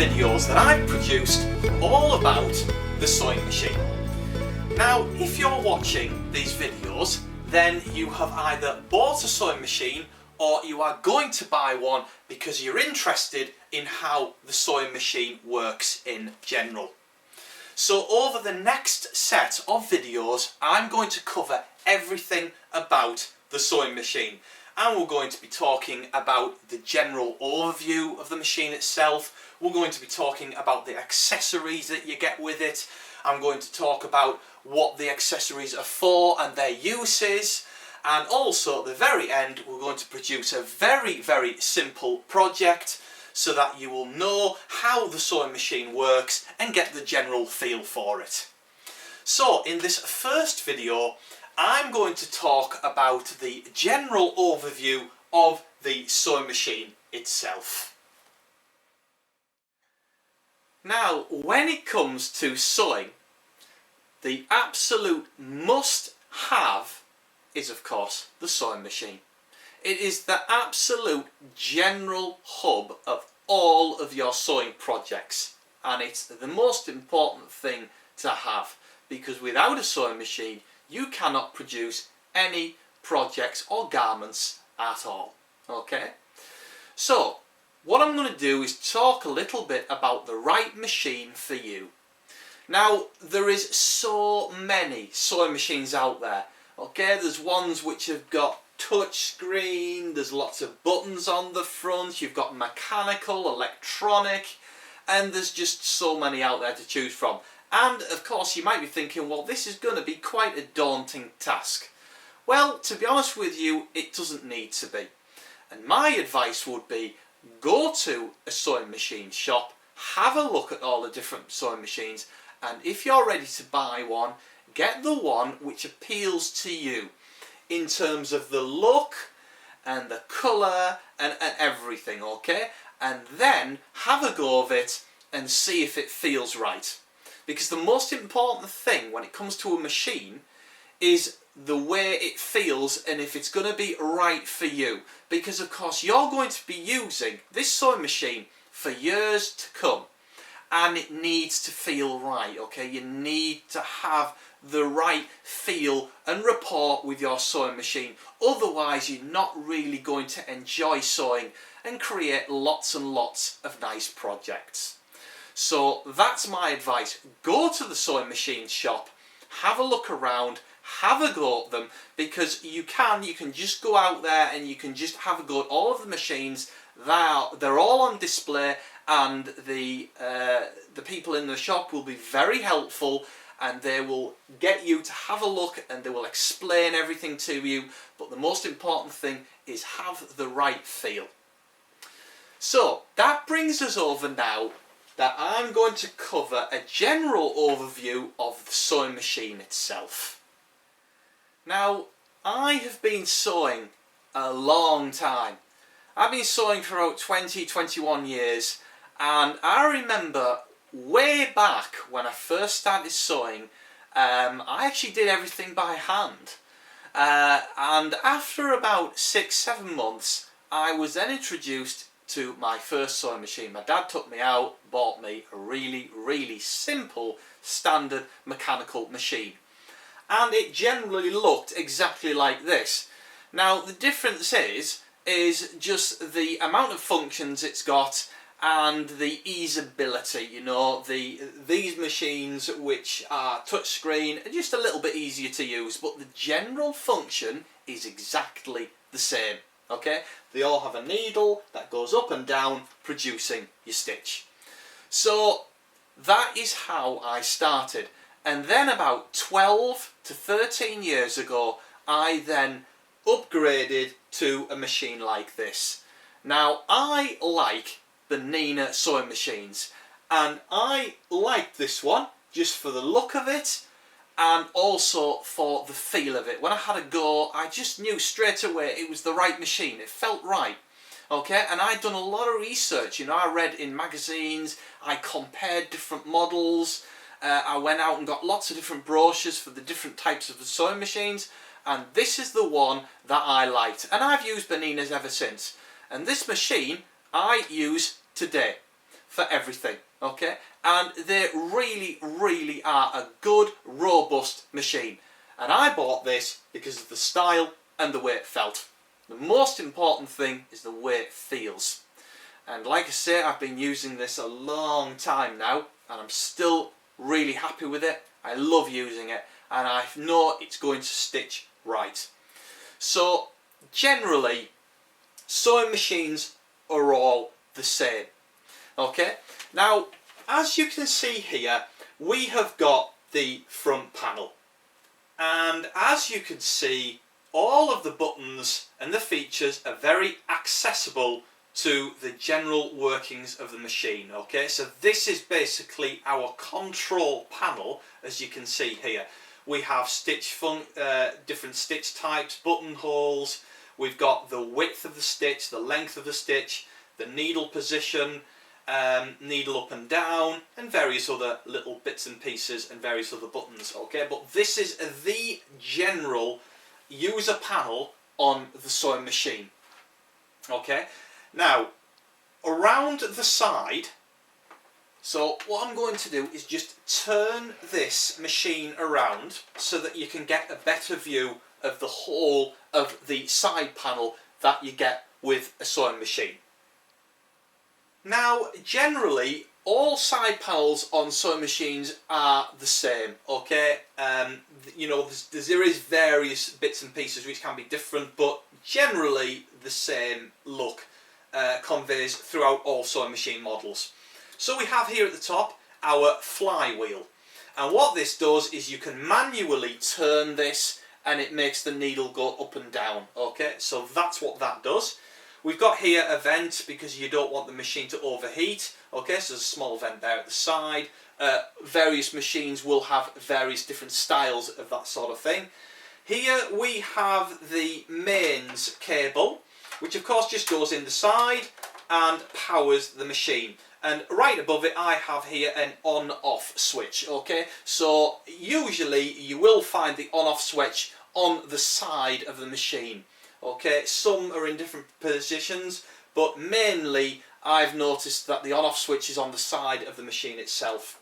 videos that I've produced all about the sewing machine. Now, if you're watching these videos, then you have either bought a sewing machine or you are going to buy one because you're interested in how the sewing machine works in general. So over the next set of videos, I'm going to cover everything about the sewing machine. And we're going to be talking about the general overview of the machine itself. We're going to be talking about the accessories that you get with it. I'm going to talk about what the accessories are for and their uses. And also at the very end, we're going to produce a very, very simple project so that you will know how the sewing machine works and get the general feel for it. So in this first video, I'm going to talk about the general overview of the sewing machine itself. Now, when it comes to sewing, the absolute must-have is, of course, the sewing machine. It is the absolute general hub of all of your sewing projects, and it's the most important thing to have, because without a sewing machine you cannot produce any projects or garments at all. Okay? So, what I'm going to do is talk a little bit about the right machine for you. Now, there is so many sewing machines out there. Okay, there's ones which have got touch screen, there's lots of buttons on the front, you've got mechanical, electronic, and there's just so many out there to choose from. And of course you might be thinking, well, this is going to be quite a daunting task. Well, to be honest with you, it doesn't need to be. And my advice would be, go to a sewing machine shop, have a look at all the different sewing machines, and if you're ready to buy one, get the one which appeals to you in terms of the look and the colour and everything, okay? And then have a go of it and see if it feels right. Because the most important thing when it comes to a machine is the way it feels and if it's going to be right for you. Because of course you're going to be using this sewing machine for years to come, and it needs to feel right, okay? You need to have the right feel and rapport with your sewing machine. Otherwise you're not really going to enjoy sewing and create lots and lots of nice projects. So that's my advice. Go to the sewing machine shop, have a look around, have a go at them, because you can just go out there and you can just have a go at all of the machines. They're all on display, and the people in the shop will be very helpful, and they will get you to have a look and they will explain everything to you. But the most important thing is have the right feel. So that brings us over now that I'm going to cover a general overview of the sewing machine itself. Now, I have been sewing a long time. I've been sewing for about 21 years, and I remember way back when I first started sewing, I actually did everything by hand. And after about 6-7 months, I was then introduced to my first sewing machine. My dad took me out, bought me a really, really simple standard mechanical machine. And it generally looked exactly like this. Now the difference is just the amount of functions it's got and the easeability. You know, these machines which are touchscreen are just a little bit easier to use, but the general function is exactly the same. Okay, they all have a needle that goes up and down producing your stitch. So that is how I started, and then about 12 to 13 years ago I then upgraded to a machine like this. Now I like Bernina sewing machines, and I like this one just for the look of it and also for the feel of it. When I had a go, I just knew straight away it was the right machine. It felt right. Okay, and I'd done a lot of research. You know, I read in magazines, I compared different models, I went out and got lots of different brochures for the different types of sewing machines, and this is the one that I liked. And I've used Berninas ever since. And this machine I use today for everything, okay? And they really, really are a good, robust machine. And I bought this because of the style and the way it felt. The most important thing is the way it feels. And like I say, I've been using this a long time now, and I'm still really happy with it. I love using it, and I know it's going to stitch right. So generally, sewing machines are all the same. Okay, now as you can see here, we have got the front panel, and as you can see, all of the buttons and the features are very accessible to the general workings of the machine. Okay, so this is basically our control panel. As you can see here, we have different stitch types, buttonholes, we've got the width of the stitch, the length of the stitch, the needle position, needle up and down, and various other little bits and pieces and various other buttons. Okay, but this is the general user panel on the sewing machine. Okay, now around the side, so what I'm going to do is just turn this machine around so that you can get a better view of the whole of the side panel that you get with a sewing machine. Now generally all side panels on sewing machines are the same, okay? You know, there is various bits and pieces which can be different, but generally the same look conveys throughout all sewing machine models. So we have here at the top our flywheel, and what this does is you can manually turn this and it makes the needle go up and down. Okay, so that's what that does. We've got here a vent because you don't want the machine to overheat. Okay, so there's a small vent there at the side. Various machines will have various different styles of that sort of thing. Here we have the mains cable, which of course just goes in the side and powers the machine. And right above it I have here an on-off switch. Okay, so usually you will find the on-off switch on the side of the machine. Okay, some are in different positions, but mainly I've noticed that the on-off switch is on the side of the machine itself.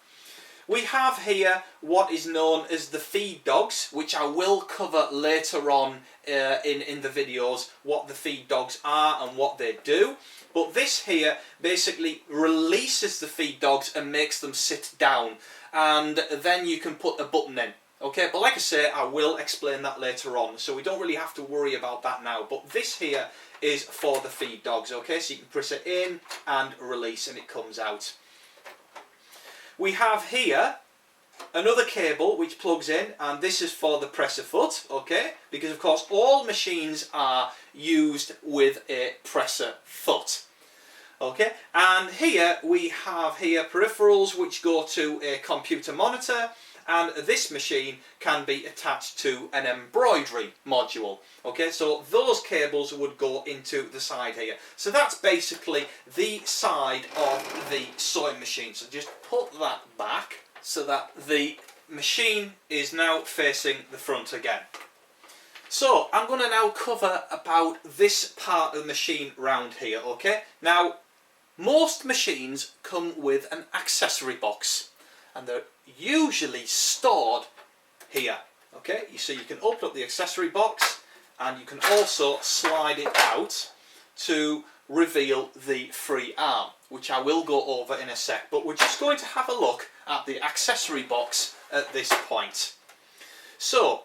We have here what is known as the feed dogs, which I will cover later on in the videos, what the feed dogs are and what they do. But this here basically releases the feed dogs and makes them sit down, and then you can put a button in. Okay, but like I say, I will explain that later on, so we don't really have to worry about that now. But this here is for the feed dogs, okay, so you can press it in and release and it comes out. We have here another cable which plugs in, and this is for the presser foot, okay, because of course all machines are used with a presser foot. Okay, and here we have here peripherals which go to a computer monitor, and this machine can be attached to an embroidery module. Okay, so those cables would go into the side here. So that's basically the side of the sewing machine. So just put that back so that the machine is now facing the front again. So I'm going to now cover about this part of the machine round here. Okay, now most machines come with an accessory box, and they're usually stored here. Okay, so you can open up the accessory box and you can also slide it out to reveal the free arm, which I will go over in a sec, but we're just going to have a look at the accessory box at this point. So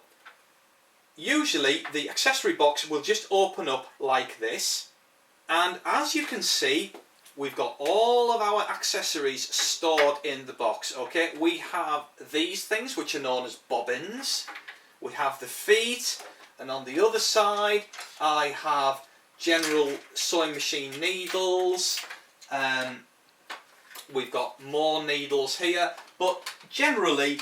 usually the accessory box will just open up like this, and as you can see, we've got all of our accessories stored in the box. Okay, we have these things which are known as bobbins, we have the feet, and on the other side I have general sewing machine needles, we've got more needles here, but generally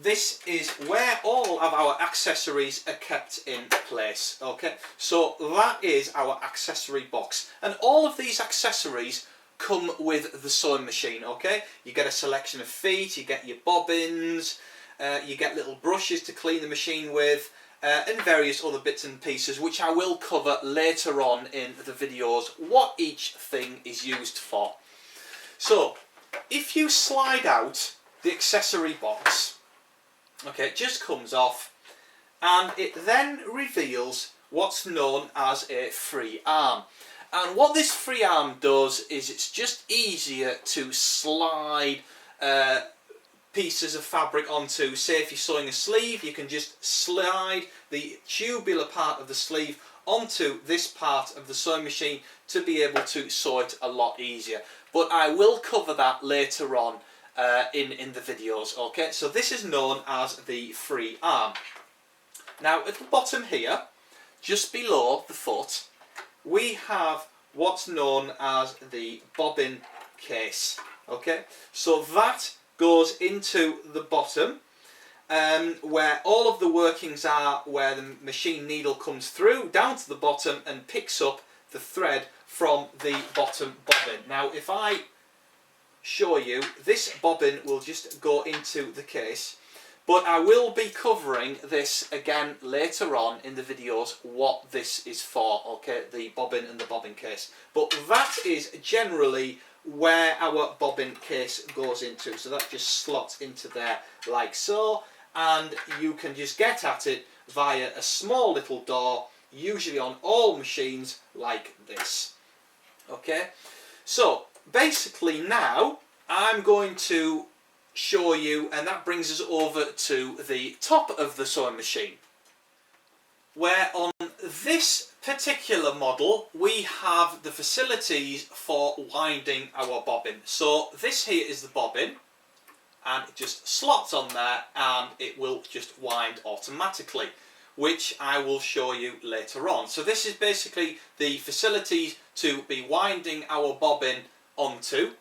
this is where all of our accessories are kept in place. Okay, so that is our accessory box, and all of these accessories come with the sewing machine. Okay, you get a selection of feet, you get your bobbins, you get little brushes to clean the machine with, and various other bits and pieces which I will cover later on in the videos what each thing is used for. So if you slide out the accessory box, okay, it just comes off, and it then reveals what's known as a free arm. And what this free arm does is it's just easier to slide pieces of fabric onto. Say if you're sewing a sleeve, you can just slide the tubular part of the sleeve onto this part of the sewing machine to be able to sew it a lot easier. But I will cover that later on in the videos. Okay, so this is known as the free arm. Now at the bottom here, just below the foot, we have what's known as the bobbin case. Okay, so that goes into the bottom where all of the workings are, where the machine needle comes through down to the bottom and picks up the thread from the bottom bobbin. Now if I show you, this bobbin will just go into the case, but I will be covering this again later on in the videos, what this is for, okay, the bobbin and the bobbin case. But that is generally where our bobbin case goes into, so that just slots into there like so, and you can just get at it via a small little door, usually on all machines like this. Okay, so basically now I'm going to show you, and that brings us over to the top of the sewing machine, where on this particular model we have the facilities for winding our bobbin. So this here is the bobbin, and it just slots on there and it will just wind automatically, which I will show you later on. So this is basically the facilities to be winding our bobbin onto.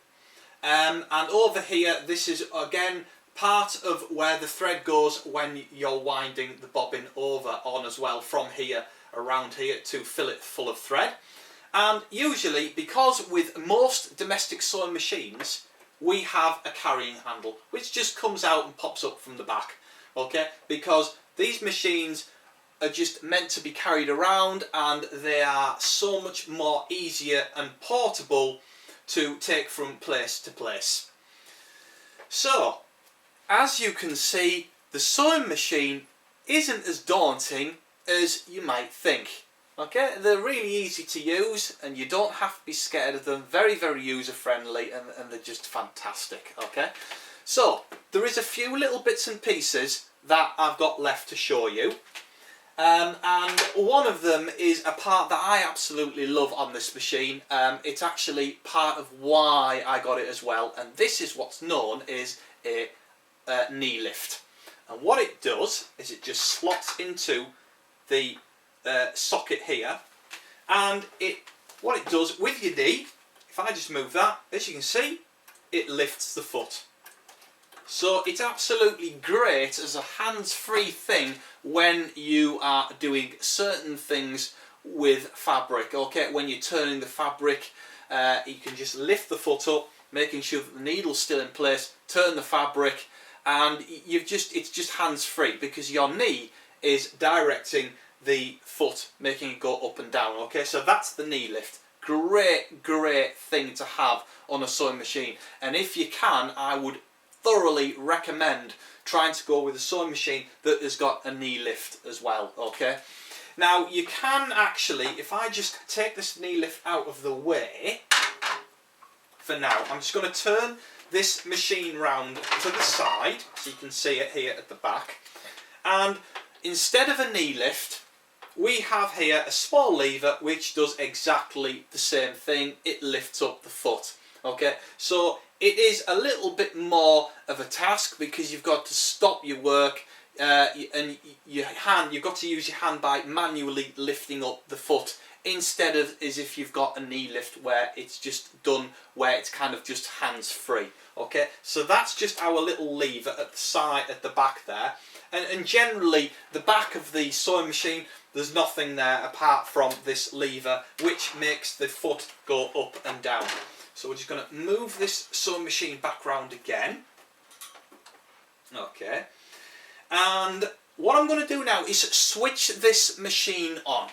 And over here, this is again part of where the thread goes when you're winding the bobbin over on as well, from here around here to fill it full of thread. And usually, because with most domestic sewing machines we have a carrying handle which just comes out and pops up from the back, okay, because these machines are just meant to be carried around and they are so much more easier and portable to take from place to place. So as you can see, the sewing machine isn't as daunting as you might think. Okay, they're really easy to use and you don't have to be scared of them. Very, very user friendly, and they're just fantastic. Okay, so there is a few little bits and pieces that I've got left to show you. And one of them is a part that I absolutely love on this machine. It's actually part of why I got it as well, and this is what's known as a knee lift. And what it does is it just slots into the socket here, and what it does with your knee, if I just move that, as you can see, it lifts the foot. So it's absolutely great as a hands-free thing when you are doing certain things with fabric. Okay, when you're turning the fabric, you can just lift the foot up, making sure that the needle's still in place, turn the fabric, and it's just hands-free because your knee is directing the foot, making it go up and down. Okay, so that's the knee lift. Great thing to have on a sewing machine, and if you can, I would thoroughly recommend trying to go with a sewing machine that has got a knee lift as well. Okay, now you can actually, if I just take this knee lift out of the way for now, I'm just going to turn this machine round to the side so you can see it here at the back, and instead of a knee lift we have here a small lever which does exactly the same thing. It lifts up the foot. Okay, so it is a little bit more of a task because you've got to stop your work and you've got to use your hand by manually lifting up the foot, instead of as if you've got a knee lift where it's just done, where it's kind of just hands free. Okay, so that's just our little lever at the side, at the back there, and generally the back of the sewing machine, there's nothing there apart from this lever which makes the foot go up and down. So we're just going to move this sewing machine back round again. Okay, and what I'm going to do now is switch this machine on.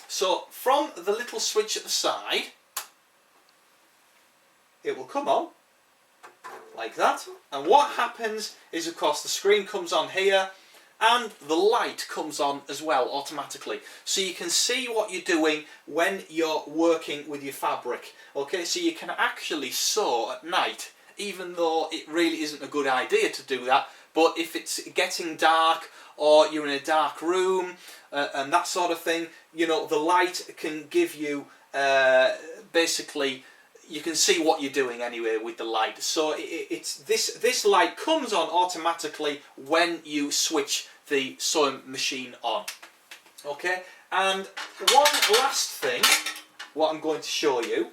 So from the little switch at the side, it will come on, like that. And what happens is, of course, the screen comes on here and the light comes on as well automatically, so you can see what you're doing when you're working with your fabric. Okay, so you can actually sew at night, even though it really isn't a good idea to do that. But if it's getting dark or you're in a dark room and that sort of thing, you know, the light can give you basically, you can see what you're doing anyway with the light. So it's this light comes on automatically when you switch the sewing machine on. Okay, and one last thing, what I'm going to show you,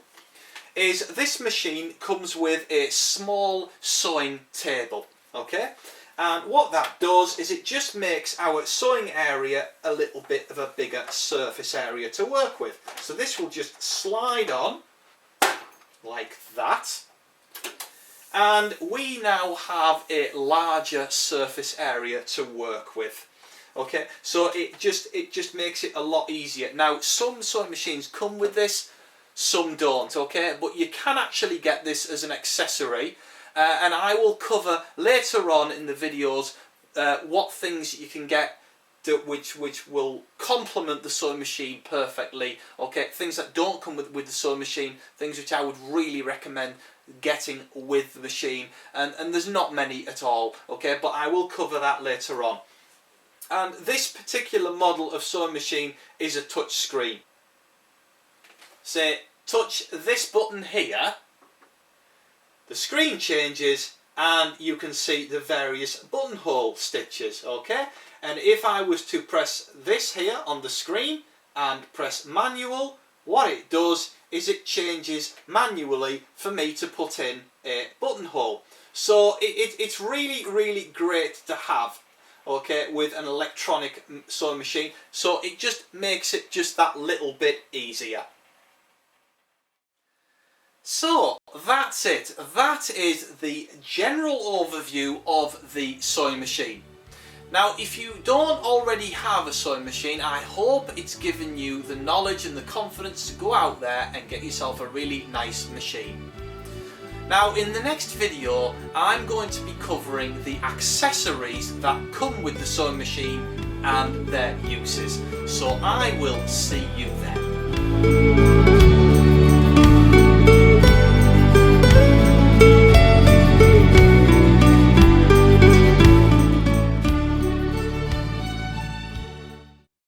is this machine comes with a small sewing table. Okay, and what that does is it just makes our sewing area a little bit of a bigger surface area to work with. So this will just slide on like that, and we now have a larger surface area to work with. Okay, so it just makes it a lot easier. Now, some sewing machines come with this, some don't. Okay, but you can actually get this as an accessory, and I will cover later on in the videos what things you can get which will complement the sewing machine perfectly. Okay, things that don't come with the sewing machine, things which I would really recommend getting with the machine, and there's not many at all. Okay, but I will cover that later on. And this particular model of sewing machine is a touch screen. Say, touch this button here, the screen changes and you can see the various buttonhole stitches. Okay, and if I was to press this here on the screen and press manual, what it does is it changes manually for me to put in a buttonhole. So it's really great to have, okay, with an electronic sewing machine. So it just makes it just that little bit easier. So that's it. That is the general overview of the sewing machine. Now, if you don't already have a sewing machine, I hope it's given you the knowledge and the confidence to go out there and get yourself a really nice machine. Now, in the next video, I'm going to be covering the accessories that come with the sewing machine and their uses. So I will see you then.